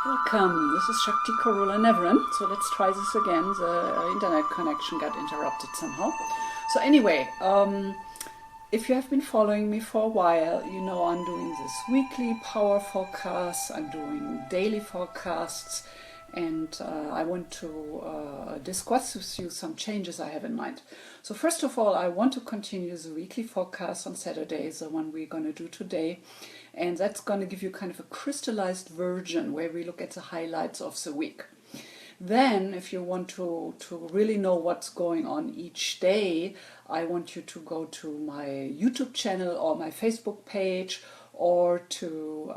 Welcome, this is Shakti Carola Navran. So let's try this again. The internet connection got interrupted somehow. So anyway, if you have been following me for a while, you know I'm doing this weekly power forecasts, I'm doing daily forecasts, and I want to discuss with you some changes I have in mind. So first of all, I want to continue the weekly forecast on Saturdays, the one we're going to do today. And that's going to give you kind of a crystallized version where we look at the highlights of the week. Then, if you want to really know what's going on each day, I want you to go to my YouTube channel or my Facebook page or to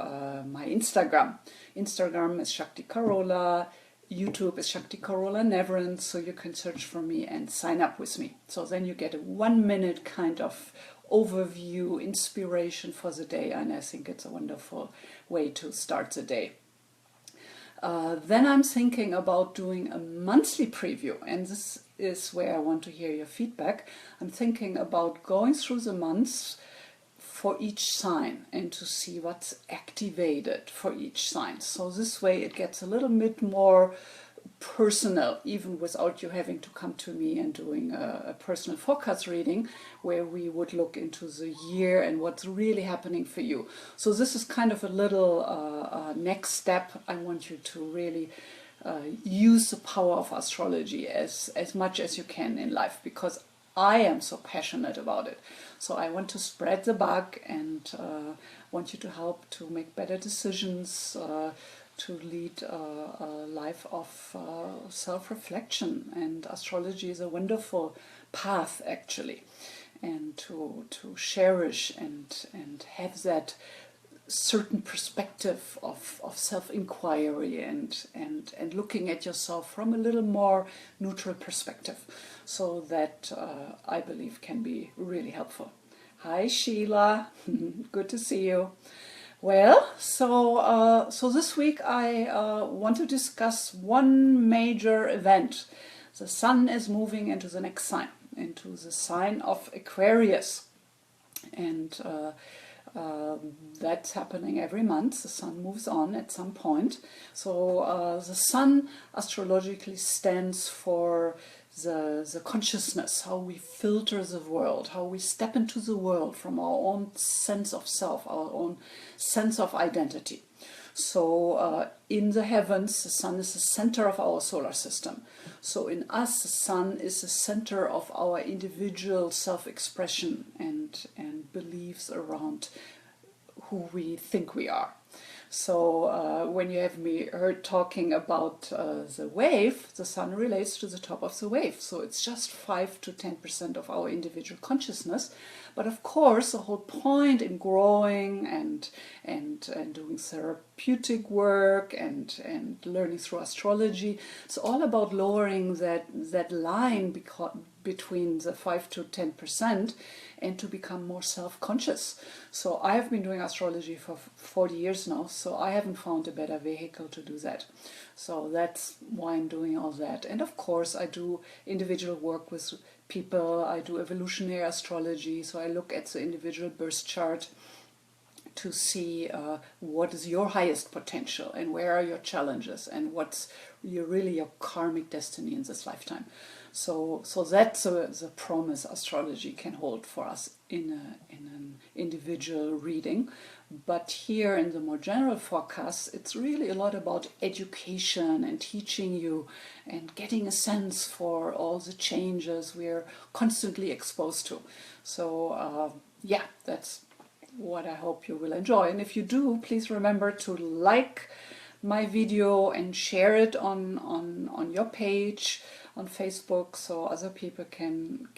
my Instagram. Instagram is Shakti Carola, YouTube is Shakti Carola Navran, so you can search for me and sign up with me. So then you get a 1 minute kind of overview, inspiration for the day, and I think it's a wonderful way to start the day. Then I'm thinking about doing a monthly preview, and this is where I want to hear your feedback. I'm thinking about going through the months for each sign and to see what's activated for each sign. So this way it gets a little bit more personal, even without you having to come to me and doing a personal forecast reading where we would look into the year and what's really happening for you. So this is kind of a little next step. I want you to really use the power of astrology as much as you can in life, because I am so passionate about it. So I want to spread the bug and want you to help to make better decisions, to lead a life of self-reflection. And astrology is a wonderful path, actually, and to cherish and have that certain perspective of self-inquiry and looking at yourself from a little more neutral perspective. So that I believe can be really helpful. Hi Sheila, good to see you. Well, so this week I want to discuss one major event. The sun is moving into the next sign, into the sign of Aquarius, and that's happening every month. The sun moves on at some point. So the sun astrologically stands for the consciousness, how we filter the world, how we step into the world from our own sense of self, our own sense of identity. So in the heavens, the sun is the center of our solar system. So in us, the sun is the center of our individual self-expression and beliefs around who we think we are. So when you have me heard talking about the wave, the sun relates to the top of the wave. So it's just 5 to 10% of our individual consciousness. But of course, the whole point in growing and doing therapeutic work and learning through astrology, it's all about lowering that line between the 5 to 10% and to become more self-conscious. So I have been doing astrology for 40 years now, so I haven't found a better vehicle to do that. So that's why I'm doing all that. And of course I do individual work with people. I do evolutionary astrology, so I look at the individual birth chart to see what is your highest potential and where are your challenges and what's really your karmic destiny in this lifetime. So that's the promise astrology can hold for us in an individual reading. But here in the more general forecasts, it's really a lot about education and teaching you and getting a sense for all the changes we're constantly exposed to. So yeah, that's what I hope you will enjoy. And if you do, please remember to like my video and share it on your page on Facebook, so other people can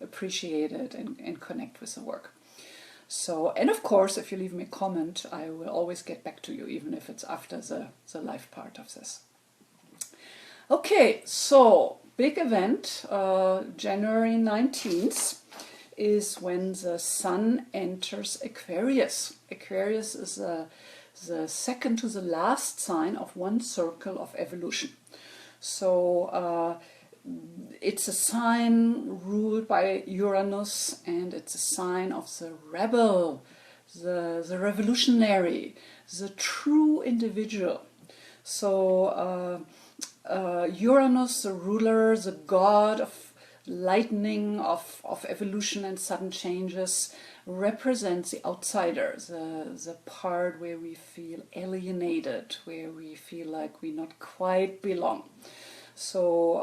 appreciate it and connect with the work. So, and of course, if you leave me a comment, I will always get back to you, even if it's after the live part of this. Okay, so big event, January 19th is when the sun enters Aquarius. Aquarius is the second to the last sign of one circle of evolution. So it's a sign ruled by Uranus, and it's a sign of the rebel, the revolutionary, the true individual. So Uranus, the ruler, the god of lightning, of evolution and sudden changes, represents the outsider, the part where we feel alienated, where we feel like we not quite belong. So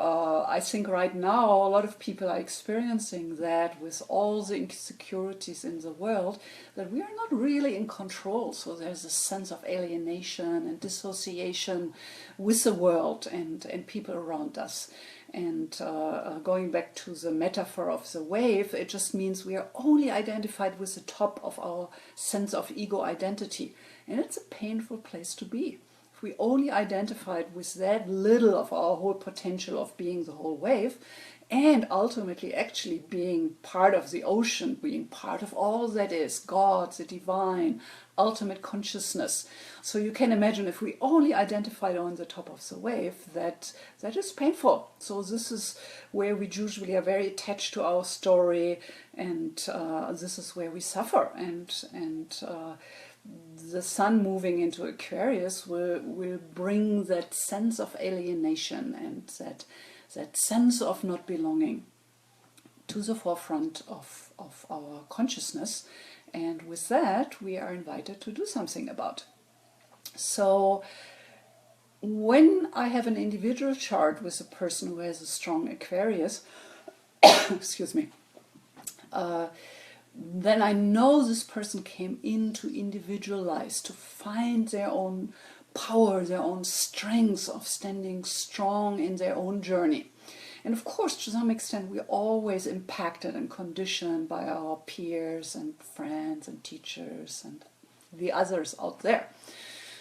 I think right now a lot of people are experiencing that with all the insecurities in the world, that we are not really in control. So there's a sense of alienation and dissociation with the world and people around us. And going back to the metaphor of the wave, it just means we are only identified with the top of our sense of ego identity. And it's a painful place to be. If we only identified with that little of our whole potential of being the whole wave, and ultimately actually being part of the ocean, being part of all that is, God, the divine, ultimate consciousness. So you can imagine if we only identified on the top of the wave, that is painful. So this is where we usually are very attached to our story, and this is where we suffer. And the sun moving into Aquarius will bring that sense of alienation and that sense of not belonging to the forefront of our consciousness. And with that, we are invited to do something about. So when I have an individual chart with a person who has a strong Aquarius, excuse me, then I know this person came in to individualize, to find their own power, their own strength of standing strong in their own journey. And of course, to some extent, we're always impacted and conditioned by our peers and friends and teachers and the others out there.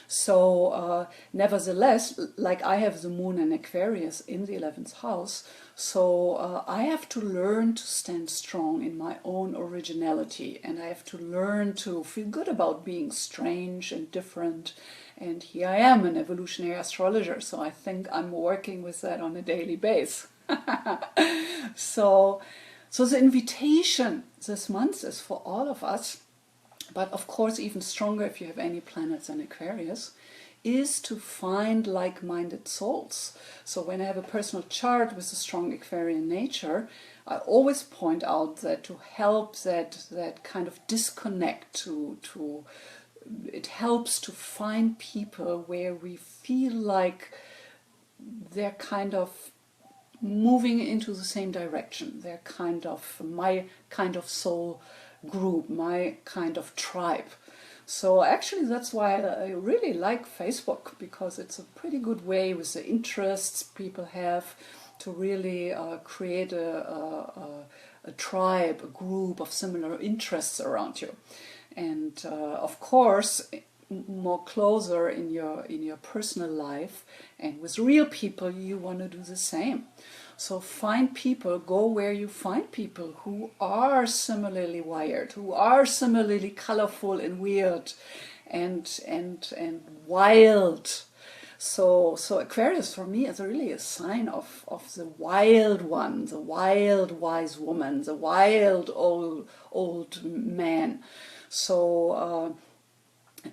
So nevertheless, like I have the moon in Aquarius in the 11th house, so I have to learn to stand strong in my own originality, and I have to learn to feel good about being strange and different. And here I am, an evolutionary astrologer, so I think I'm working with that on a daily basis. So the invitation this month is for all of us, but of course even stronger if you have any planets in Aquarius, is to find like-minded souls. So when I have a personal chart with a strong Aquarian nature, I always point out that to help that kind of disconnect, it helps to find people where we feel like they're kind of moving into the same direction. They're kind of my kind of soul group, my kind of tribe. So actually that's why I really like Facebook, because it's a pretty good way with the interests people have to really create a tribe, a group of similar interests around you. And of course, more closer in your personal life and with real people, you want to do the same. So find people, go where you find people who are similarly wired, who are similarly colorful and weird and wild. So Aquarius for me is really a sign of the wild one, the wild wise woman, the wild old man. So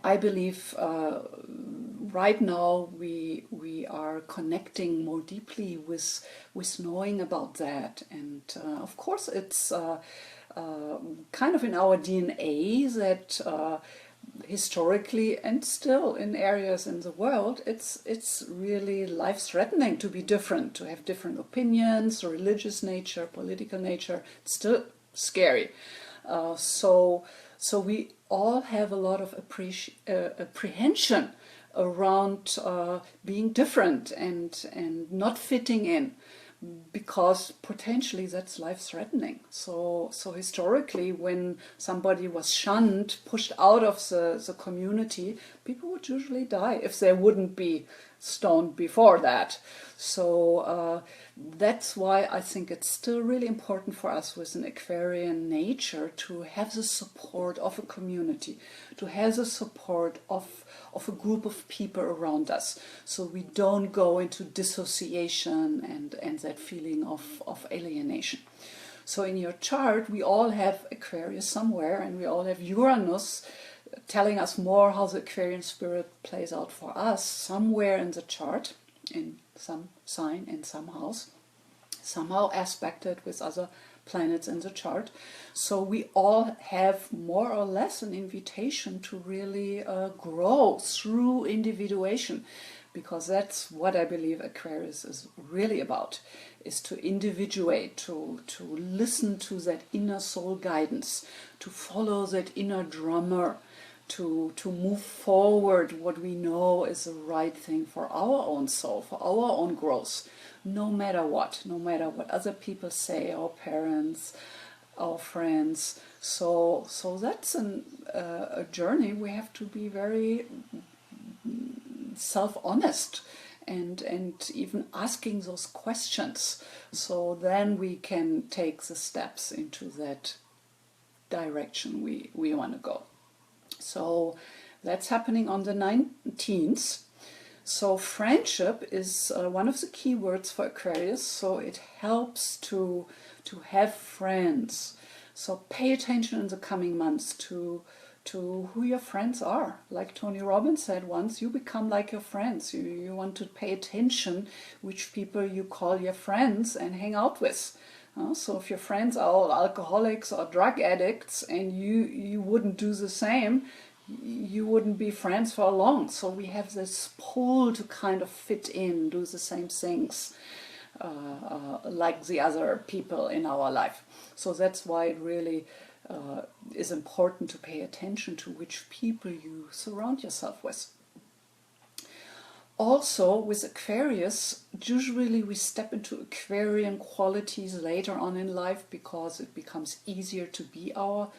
I believe right now we are connecting more deeply with knowing about that, and of course it's kind of in our DNA that historically and still in areas in the world it's really life-threatening to be different, to have different opinions, religious nature, political nature. It's still scary. So we all have a lot of apprehension around being different and not fitting in, because potentially that's life-threatening. So historically, when somebody was shunned, pushed out of the community, people would usually die if they wouldn't be stoned before that. So that's why I think it's still really important for us with an Aquarian nature to have the support of a community, to have the support of a group of people around us, so we don't go into dissociation and that feeling of alienation. So in your chart, we all have Aquarius somewhere, and we all have Uranus telling us more how the Aquarian spirit plays out for us somewhere in the chart, in some sign, in some house, somehow aspected with other planets in the chart. So we all have more or less an invitation to really grow through individuation, because that's what I believe Aquarius is really about, is to individuate, to listen to that inner soul guidance, to follow that inner drummer, to move forward what we know is the right thing for our own soul, for our own growth, no matter what other people say, our parents, our friends. So that's a journey. We have to be very self-honest and even asking those questions, so then we can take the steps into that direction we want to go. So that's happening on the 19th. So friendship is one of the key words for Aquarius, so it helps to have friends. So pay attention in the coming months to who your friends are. Like Tony Robbins said once, you become like your friends. You want to pay attention which people you call your friends and hang out with. So if your friends are all alcoholics or drug addicts and you wouldn't do the same, you wouldn't be friends for long. So we have this pull to kind of fit in, do the same things like the other people in our life. So that's why it really is important to pay attention to which people you surround yourself with. Also, with Aquarius, usually we step into Aquarian qualities later on in life because it becomes easier to be our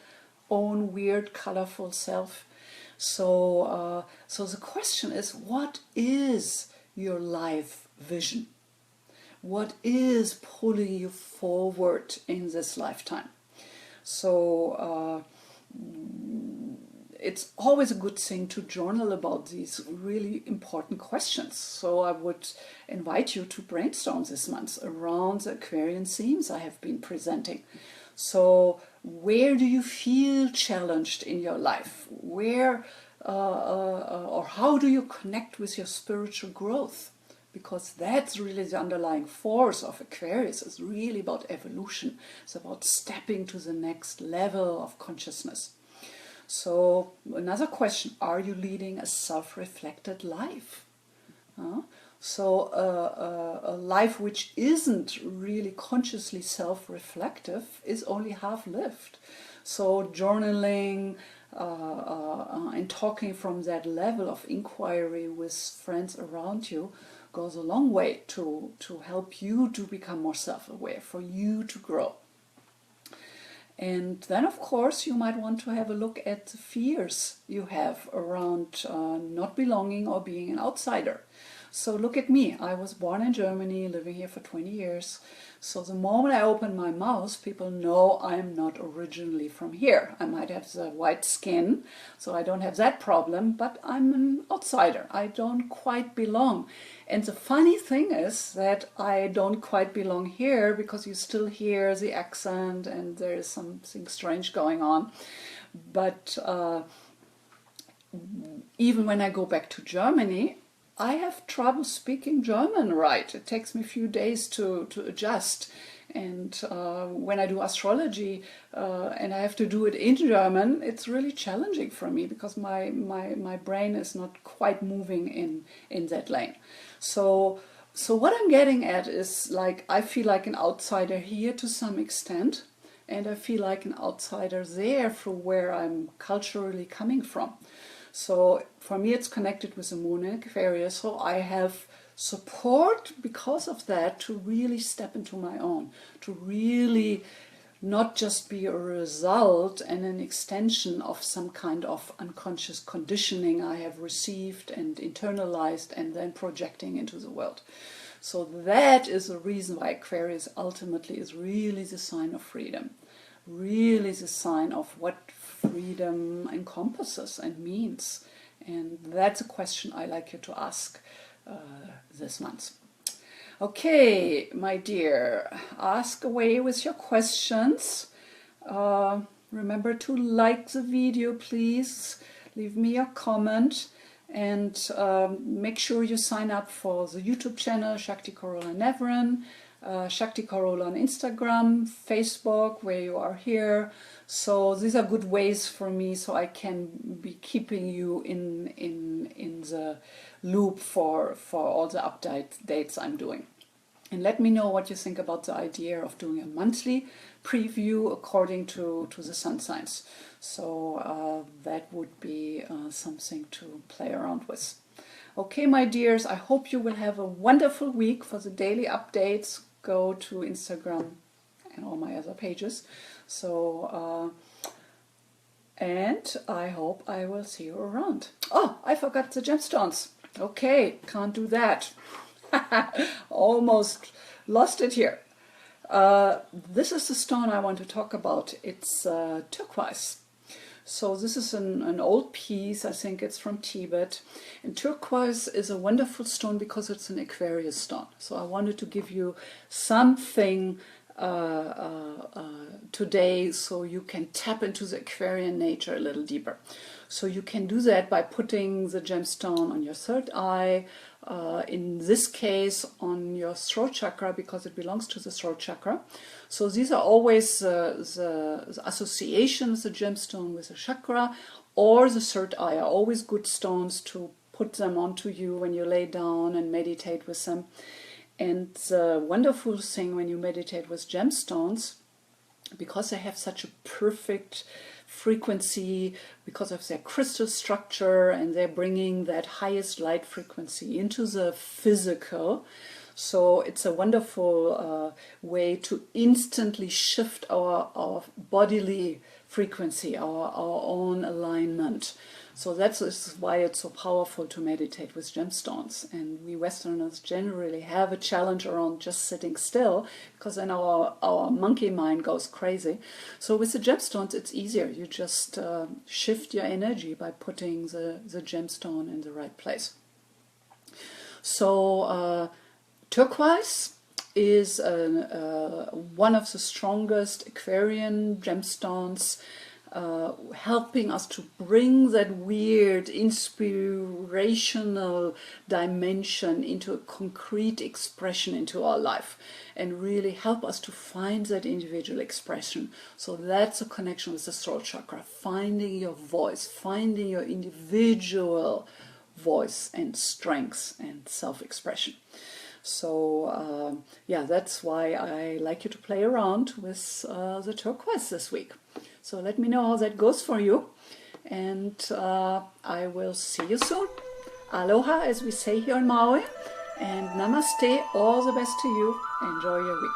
own weird, colorful self. So the question is, what is your life vision? What is pulling you forward in this lifetime? So it's always a good thing to journal about these really important questions. So I would invite you to brainstorm this month around the Aquarian themes I have been presenting. So where do you feel challenged in your life? Where or how do you connect with your spiritual growth? Because that's really the underlying force of Aquarius. It's really about evolution. It's about stepping to the next level of consciousness. So another question, are you leading a self-reflected life? So a life which isn't really consciously self-reflective is only half lived. So journaling and talking from that level of inquiry with friends around you goes a long way to help you to become more self-aware, for you to grow. And then, of course, you might want to have a look at the fears you have around not belonging or being an outsider. So look at me. I was born in Germany, living here for 20 years. So the moment I open my mouth, people know I'm not originally from here. I might have the white skin, so I don't have that problem, but I'm an outsider. I don't quite belong. And the funny thing is that I don't quite belong here because you still hear the accent and there is something strange going on. But even when I go back to Germany, I have trouble speaking German right. It takes me a few days to adjust. And when I do astrology and I have to do it in German, it's really challenging for me because my brain is not quite moving in that lane. So what I'm getting at is, like, I feel like an outsider here to some extent, and I feel like an outsider there from where I'm culturally coming from. So for me, it's connected with the moon in Aquarius. So I have support because of that to really step into my own, to really not just be a result and an extension of some kind of unconscious conditioning I have received and internalized and then projecting into the world. So that is the reason why Aquarius ultimately is really the sign of freedom, really the sign of what freedom encompasses and means. And that's a question I like you to ask this month. Okay, my dear, ask away with your questions. Remember to like the video, please. Leave me a comment, and make sure you sign up for the YouTube channel Shakti Carola Navran, Shakti Carola on Instagram, Facebook, where you are here. So these are good ways for me, so I can be keeping you in the loop for all the updates I'm doing. And let me know what you think about the idea of doing a monthly preview according to the sun signs. So that would be something to play around with. Okay, my dears, I hope you will have a wonderful week. For the daily updates, go to Instagram and all my other pages. So, and I hope I will see you around. Oh, I forgot the gemstones. Okay, can't do that. Almost lost it here. This is the stone I want to talk about. It's turquoise. So this is an old piece. I think it's from Tibet. And turquoise is a wonderful stone because it's an Aquarius stone. So I wanted to give you something today so you can tap into the Aquarian nature a little deeper. So you can do that by putting the gemstone on your third eye, in this case on your throat chakra, because it belongs to the throat chakra. So these are always the association of the gemstone with the chakra or the third eye are always good stones to put them onto you when you lay down and meditate with them. And the wonderful thing when you meditate with gemstones, because they have such a perfect frequency, because of their crystal structure, and they're bringing that highest light frequency into the physical. So it's a wonderful way to instantly shift our bodily frequency, our own alignment. So that's why it's so powerful to meditate with gemstones. And we Westerners generally have a challenge around just sitting still, because then our monkey mind goes crazy. So with the gemstones, it's easier. You just shift your energy by putting the gemstone in the right place. So turquoise is one of the strongest Aquarian gemstones, helping us to bring that weird inspirational dimension into a concrete expression into our life, and really help us to find that individual expression. So that's a connection with the throat chakra, finding your voice, finding your individual voice and strengths and self-expression. So yeah, that's why I like you to play around with the turquoise this week. So let me know how that goes for you, and I will see you soon. Aloha, as we say here in Maui, and namaste, all the best to you. Enjoy your week.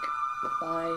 Bye.